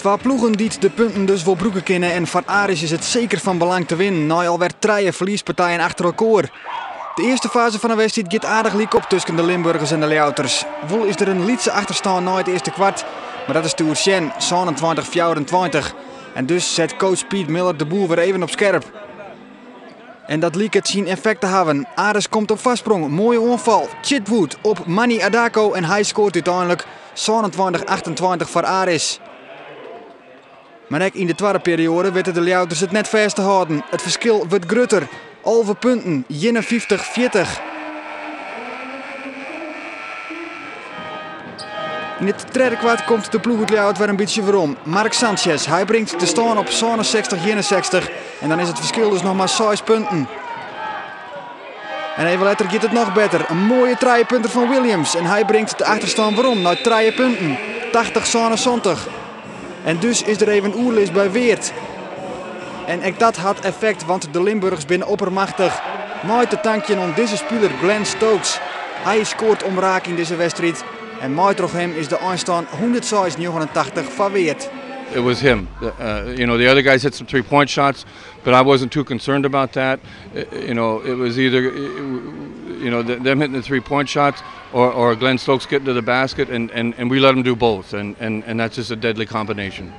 Twee ploegen die de punten dus wel broeken kennen en voor Aris is het zeker van belang te winnen. Nou alweer 3 verliespartijen achter elkaar. De eerste fase van de wedstrijd gaat aardig liek op tussen de Limburgers en de Leouters. Wel is er een lietse achterstand na het eerste kwart, maar dat is te Oersjen, 27-24. En dus zet coach Piet Miller de boel weer even op scherp. En dat liek het zijn effect te hebben. Aris komt op vastsprong, mooie aanval. Chitwood op Manny Adako en hij scoort uiteindelijk 27-28 voor Aris. Maar ook in de tweede periode weten de Leouters het net vast te houden. Het verschil wordt groter. 11 punten, 51-40. In het tweede kwart komt de ploeg het Leout weer een beetje waarom. Mark Sanchez, hij brengt de stand op 67-61 en dan is het verschil dus nog maar 6 punten. En even later gaat het nog beter. Een mooie 3 punten van Williams en hij brengt de achterstand waarom naar 3 punten. 80-77. En dus is er even oerlis bij Weert. En ook dat had effect, want de Limburgers binnen oppermachtig. Met de tankje om deze speler Glenn Stokes. Hij scoort omraak in deze wedstrijd. En met hem is de eindstand 106-89 van Weert. It was him. The other guys hit some three-point shots, but I wasn't too concerned about that. It was either, them hitting the three-point shots or Glenn Stokes getting to the basket, and we let him do both, and that's just a deadly combination.